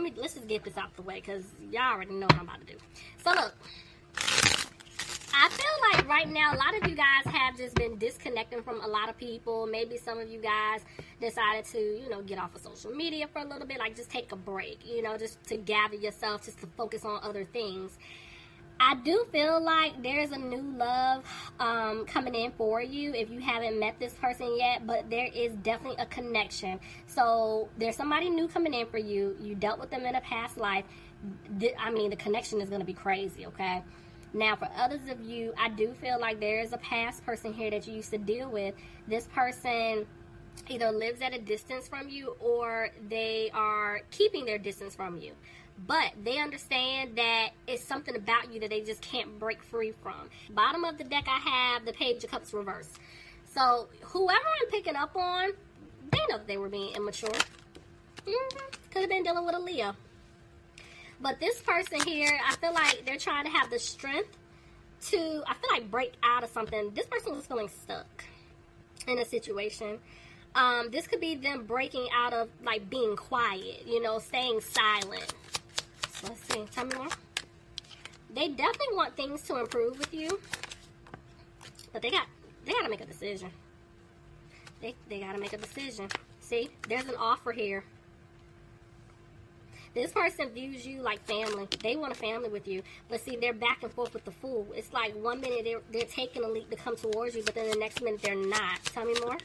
let's just get this out the way, because y'all already know what I'm about to do. So look, I feel like right now a lot of you guys have just been disconnecting from a lot of people. Maybe some of you guys decided to, you know, get off of social media for a little bit, like just take a break, you know, just to gather yourself, just to focus on other things. I do feel like there's a new love coming in for you if you haven't met this person yet, but there is definitely a connection. So there's somebody new coming in for you. You dealt with them in a past life. I mean, the connection is going to be crazy, okay? Now, for others of you, I do feel like there is a past person here that you used to deal with. This person either lives at a distance from you or they are keeping their distance from you. But they understand that it's something about you that they just can't break free from. Bottom of the deck, I have the Page of Cups reversed. So whoever I'm picking up on, they know that they were being immature. Could have been dealing with a Leo. But this person here, I feel like they're trying to have the strength to, I feel like, break out of something. This person was feeling stuck in a situation. This could be them breaking out of, like, being quiet, you know, staying silent. So let's see. Tell me more. They definitely want things to improve with you, but they got to make a decision. They got to make a decision. See, there's an offer here. This person views you like family. They want a family with you. But see, they're back and forth with the Fool. It's like 1 minute they're taking a leap to come towards you, but then the next minute they're not. Tell me more.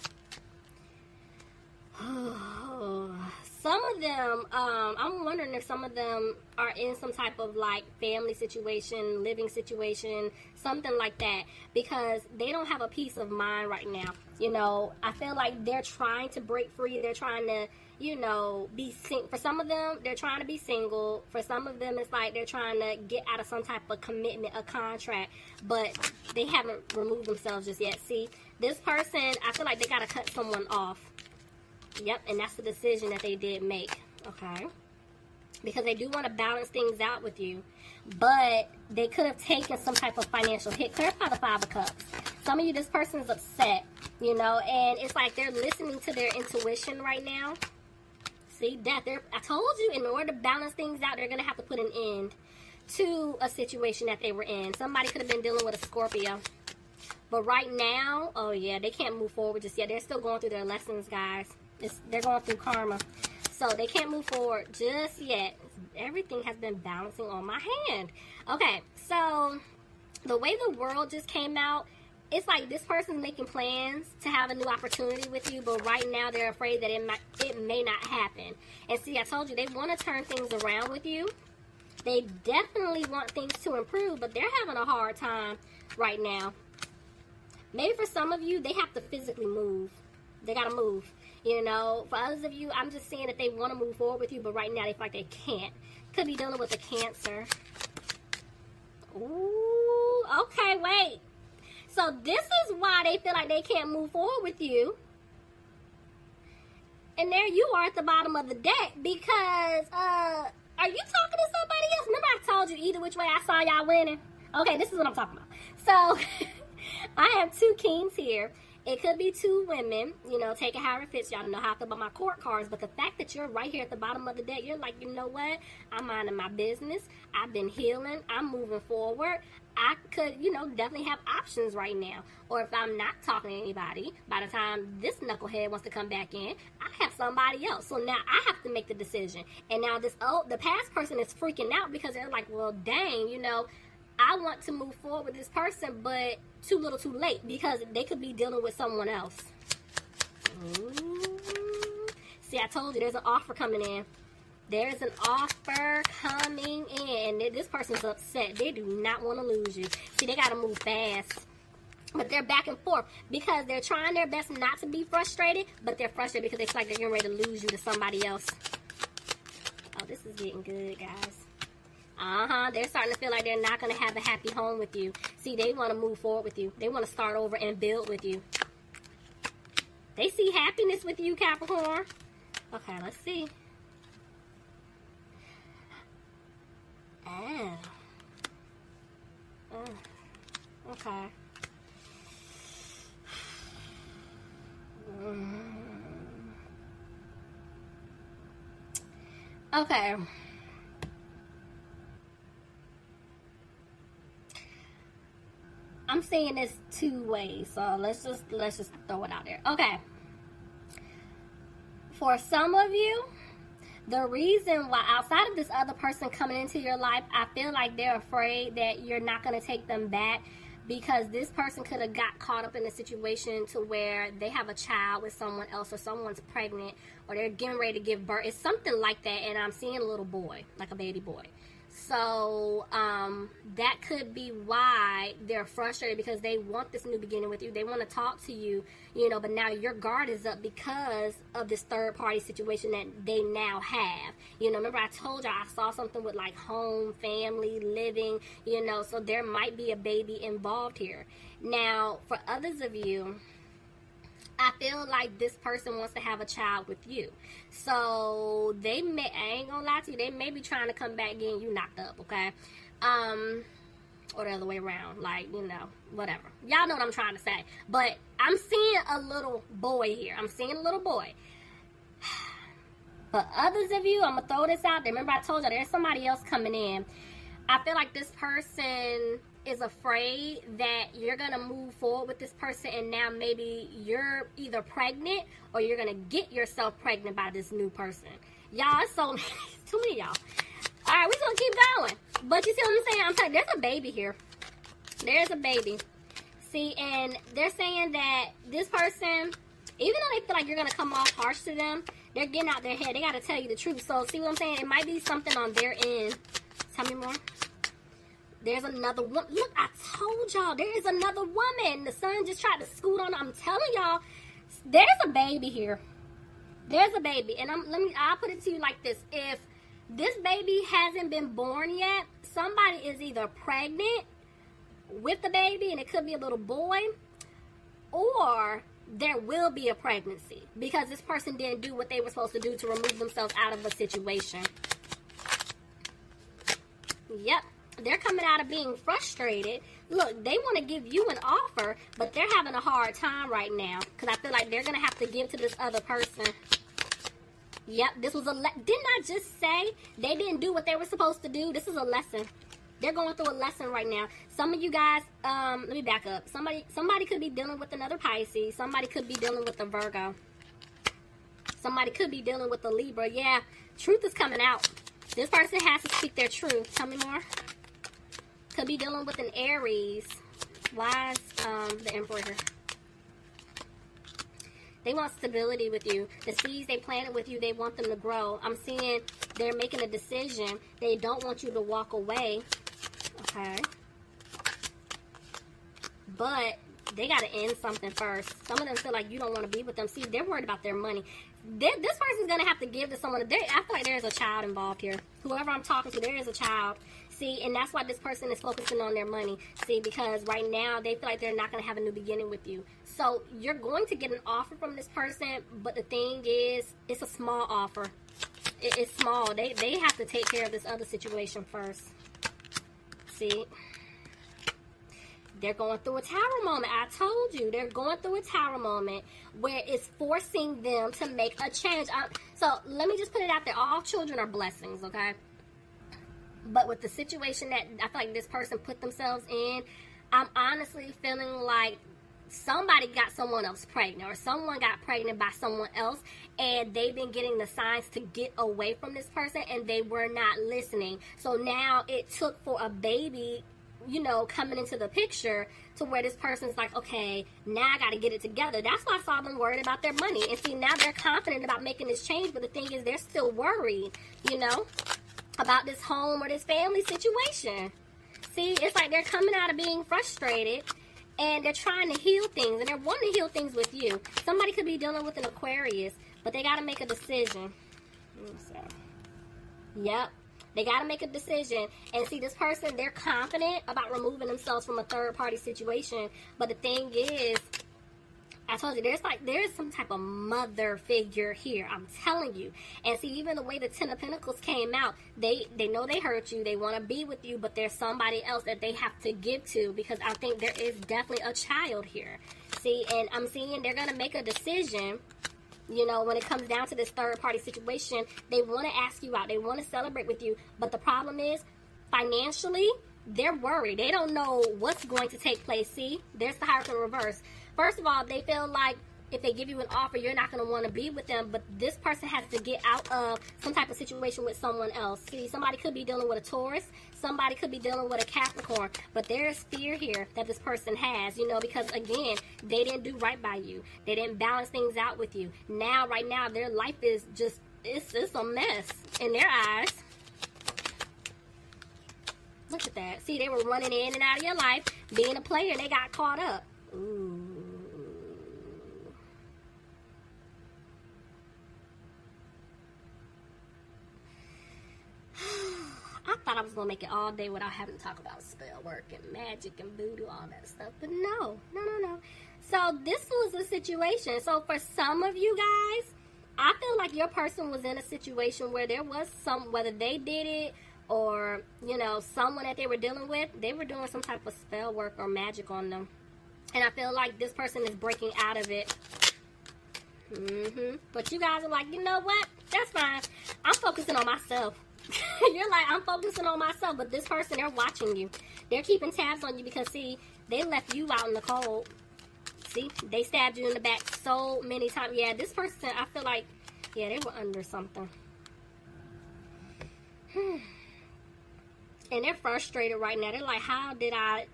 Some of them, I'm wondering if some of them are in some type of like family situation, living situation, something like that, because they don't have a peace of mind right now. You know, I feel like they're trying to break free. They're trying to, you know, be for some of them, they're trying to be single. For some of them, it's like they're trying to get out of some type of commitment, a contract, but they haven't removed themselves just yet. See, this person, I feel like they got to cut someone off. Yep, and that's the decision that they did make, okay? Because they do want to balance things out with you, but they could have taken some type of financial hit. Clarify the Five of Cups. Some of you, this person's upset, you know, and it's like they're listening to their intuition right now. See, that I told you, in order to balance things out, they're going to have to put an end to a situation that they were in. Somebody could have been dealing with a Scorpio. But right now, oh yeah, they can't move forward just yet. They're still going through their lessons, guys. They're going through karma. So they can't move forward just yet. Everything has been bouncing on my hand. Okay, so the way the world just came out, it's like this person's making plans to have a new opportunity with you, but right now they're afraid that it may not happen. And see, I told you, they want to turn things around with you. They definitely want things to improve, but they're having a hard time right now. Maybe for some of you, they have to physically move. They got to move. You know, for others of you, I'm just saying that they want to move forward with you, but right now they feel like they can't. Could be dealing with a Cancer. Ooh, okay, wait. So this is why they feel like they can't move forward with you. And there you are at the bottom of the deck because, are you talking to somebody else? Remember I told you either which way I saw y'all winning? Okay, this is what I'm talking about. So, I have two kings here. It could be two women, you know, take it however it fits. Y'all don't know how I feel about my court cards, but the fact that you're right here at the bottom of the deck, you're like, you know what? I'm minding my business. I've been healing. I'm moving forward. I could, you know, definitely have options right now. Or if I'm not talking to anybody, by the time this knucklehead wants to come back in, I have somebody else. So now I have to make the decision. And now the past person is freaking out because they're like, well, dang, you know, I want to move forward with this person, but too little too late because they could be dealing with someone else. Ooh. See, I told you there's an offer coming in. There's an offer coming in. This person's upset. They do not want to lose you. See, they got to move fast. But they're back and forth because they're trying their best not to be frustrated, but they're frustrated because they feel like they're getting ready to lose you to somebody else. Oh, this is getting good, guys. They're starting to feel like they're not going to have a happy home with you. See, they want to move forward with you. They want to start over and build with you. They see happiness with you, Capricorn. Okay, let's see. Oh. Okay. Okay. I'm saying this two ways, so let's just throw it out there. Okay. For some of you, the reason why, outside of this other person coming into your life, I feel like they're afraid that you're not going to take them back, because this person could have got caught up in a situation to where they have a child with someone else, or someone's pregnant, or they're getting ready to give birth. It's something like that, and I'm seeing a little boy, like a baby boy. So that could be why they're frustrated, because they want this new beginning with you. They want to talk to you, you know, but now your guard is up because of this third party situation that they now have. You know, remember I told you I saw something with like home, family, living, you know, so there might be a baby involved here. Now, for others of you, I feel like this person wants to have a child with you. So they may, I ain't gonna lie to you, they may be trying to come back getting you knocked up, okay? Or the other way around, like, you know, whatever. Y'all know what I'm trying to say. But I'm seeing a little boy here. I'm seeing a little boy. For others of you, I'm gonna throw this out there. Remember I told you there's somebody else coming in. I feel like this person is afraid that you're gonna move forward with this person, and now maybe you're either pregnant or you're gonna get yourself pregnant by this new person. Y'all, it's so too many y'all. All right, we're gonna keep going. But you see what I'm saying? I'm telling you, there's a baby here. There's a baby. See, and they're saying that this person, even though they feel like you're gonna come off harsh to them, they're getting out their head. They gotta tell you the truth. So see what I'm saying? It might be something on their end. Tell me more. There's another one. Look, I told y'all, there is another woman. The sun just tried to scoot on. I'm telling y'all, there's a baby here. There's a baby. And I'll put it to you like this. If this baby hasn't been born yet, somebody is either pregnant with the baby, and it could be a little boy, or there will be a pregnancy because this person didn't do what they were supposed to do to remove themselves out of a situation. Yep. They're coming out of being frustrated. Look, they want to give you an offer, but they're having a hard time right now because I feel like they're going to have to give to this other person. Yep, this was didn't I just say they didn't do what they were supposed to do? This is a lesson. They're going through a lesson right now. Some of you guys, let me back up. Somebody could be dealing with another Pisces. Somebody could be dealing with a Virgo. Somebody could be dealing with a Libra. Yeah, truth is coming out. This person has to speak their truth. Tell me more. Could be dealing with an Aries. Why is the Emperor here? They want stability with you. The seeds they planted with you, they want them to grow. I'm seeing they're making a decision. They don't want you to walk away. Okay. But they got to end something first. Some of them feel like you don't want to be with them. See, they're worried about their money. This person's going to have to give to someone. I feel like there's a child involved here. Whoever I'm talking to, there is a child. See, and that's why this person is focusing on their money. See, because right now they feel like they're not going to have a new beginning with you. So you're going to get an offer from this person, but the thing is, it's a small offer. It's small. They have to take care of this other situation first. See? They're going through a tower moment. I told you. They're going through a tower moment where it's forcing them to make a change. So let me just put it out there. All children are blessings, okay? But with the situation that I feel like this person put themselves in, I'm honestly feeling like somebody got someone else pregnant, or someone got pregnant by someone else, and they've been getting the signs to get away from this person, and they were not listening. So now it took for a baby, you know, coming into the picture to where this person's like, okay, now I got to get it together. That's why I saw them worried about their money. And see, now they're confident about making this change, but the thing is, they're still worried, you know, about this home or this family situation. See, it's like they're coming out of being frustrated, and they're trying to heal things, and they're wanting to heal things with you. Somebody could be dealing with an Aquarius, but they got to make a decision. Yep. They got to make a decision. And see, this person, they're confident about removing themselves from a third-party situation. But the thing is, I told you, there's some type of mother figure here. I'm telling you. And see, even the way the Ten of Pentacles came out, they know they hurt you. They want to be with you, but there's somebody else that they have to give to, because I think there is definitely a child here. See, and I'm seeing they're going to make a decision. You know, when it comes down to this third party situation, they want to ask you out. They want to celebrate with you. But the problem is, financially, they're worried. They don't know what's going to take place. See, there's the Hierophant reverse. First of all, they feel like if they give you an offer, you're not going to want to be with them. But this person has to get out of some type of situation with someone else. See, somebody could be dealing with a Taurus. Somebody could be dealing with a Capricorn. But there's fear here that this person has, you know, because, again, they didn't do right by you. They didn't balance things out with you. Now, right now, their life is just, it's a mess in their eyes. Look at that. See, they were running in and out of your life, being a player, and they got caught up. Ooh. I thought I was going to make it all day without having to talk about spell work and magic and voodoo, all that stuff. But no. So this was a situation. So for some of you guys, I feel like your person was in a situation where there was whether they did it or, you know, someone that they were dealing with, they were doing some type of spell work or magic on them. And I feel like this person is breaking out of it. But you guys are like, you know what? That's fine. I'm focusing on myself. You're like, I'm focusing on myself, but this person, they're watching you. They're keeping tabs on you because, see, they left you out in the cold. See, they stabbed you in the back so many times. Yeah, this person, I feel like, yeah, they were under something. And they're frustrated right now. They're like, how did I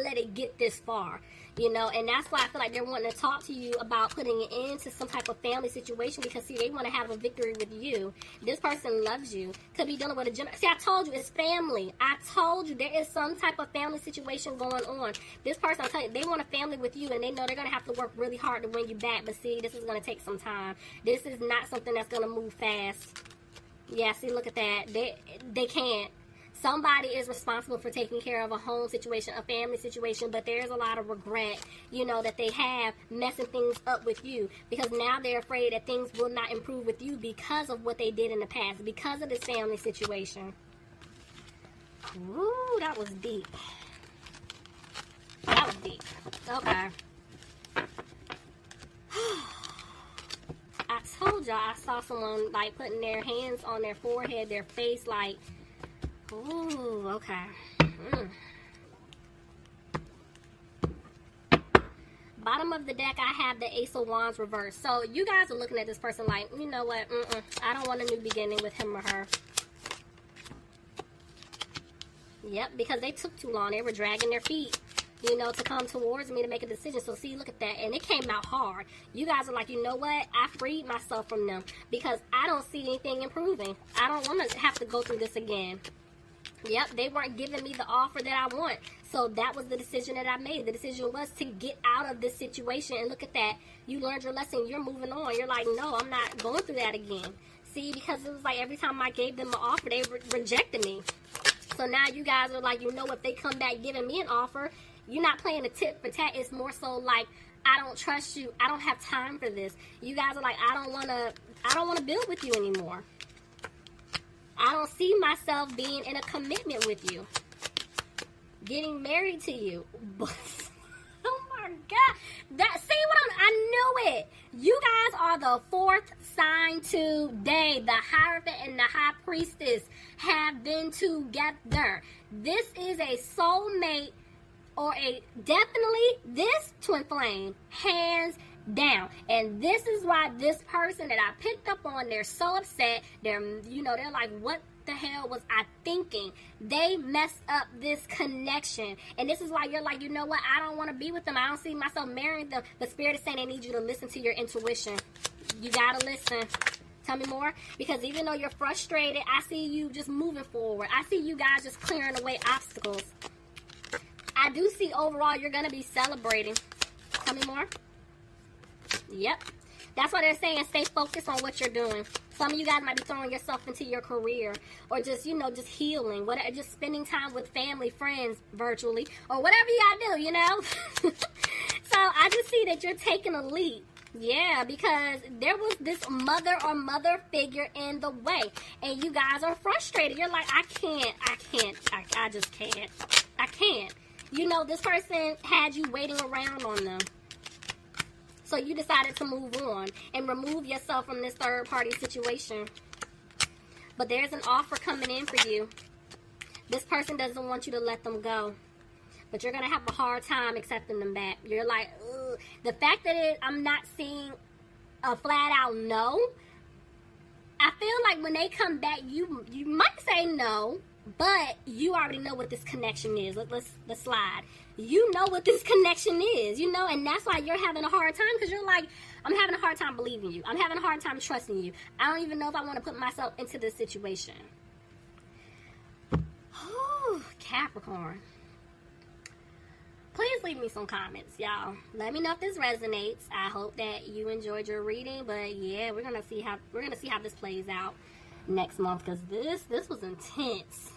let it get this far? You know, and that's why I feel like they're wanting to talk to you about putting it into some type of family situation because, see, they want to have a victory with you. This person loves you. Could be dealing with a Gemini. See, I told you, it's family. I told you, there is some type of family situation going on. This person, I'm telling you, they want a family with you, and they know they're going to have to work really hard to win you back. But, see, this is going to take some time. This is not something that's going to move fast. Yeah, see, look at that. They can't. Somebody is responsible for taking care of a home situation, a family situation, but there's a lot of regret, you know, that they have messing things up with you because now they're afraid that things will not improve with you because of what they did in the past, because of this family situation. Ooh, that was deep. That was deep. Okay. I told y'all I saw someone, like, putting their hands on their forehead, their face, like, ooh, okay. Bottom of the deck, I have the Ace of Wands reversed. So you guys are looking at this person like, you know what? I don't want a new beginning with him or her. Yep, because they took too long. They were dragging their feet, you know, to come towards me to make a decision. So see, look at that. And it came out hard. You guys are like, you know what? I freed myself from them because I don't see anything improving. I don't want to have to go through this again. Yep, they weren't giving me the offer that I want. So that was the decision that I made. The decision was to get out of this situation. And look at that. You learned your lesson. You're moving on. You're like, no, I'm not going through that again. See, because it was like every time I gave them an offer, they rejected me. So now you guys are like, you know, if they come back giving me an offer, you're not playing a tit for tat. It's more so like, I don't trust you. I don't have time for this. You guys are like, I don't want to build with you anymore. I don't see myself being in a commitment with you. Getting married to you. Oh my God. I knew it. You guys are the fourth sign today. The Hierophant and the High Priestess have been together. This is a soulmate or definitely this twin flame, hands down. And this is why this person that I picked up on, they're so upset. They're like, what the hell was I thinking? They messed up this connection. And this is why you're like, you know what? I don't want to be with them. I don't see myself marrying them. The Spirit is saying they need you to listen to your intuition. You gotta listen. Tell me more. Because even though you're frustrated, I see you just moving forward. I see you guys just clearing away obstacles. I do see overall you're going to be celebrating. Tell me more. Yep. That's why they're saying stay focused on what you're doing. Some of you guys might be throwing yourself into your career or just, just healing, whatever, just spending time with family, friends virtually or whatever you got to do, So I just see that you're taking a leap. Yeah, because there was this mother figure in the way and you guys are frustrated. You're like, I just can't. I can't. This person had you waiting around on them. So you decided to move on and remove yourself from this third party situation. But there's an offer coming in for you. This person doesn't want you to let them go. But you're going to have a hard time accepting them back. You're like, ugh. The fact that I'm not seeing a flat out no, I feel like when they come back, you might say no, but you already know what this connection is. Let's slide. You know what this connection is, you know, and that's why you're having a hard time, because you're like, I'm having a hard time believing you. I'm having a hard time trusting you. I don't even know if I want to put myself into this situation. Capricorn. Please leave me some comments, y'all. Let me know if this resonates. I hope that you enjoyed your reading, but yeah, we're gonna see how this plays out next month, because this was intense.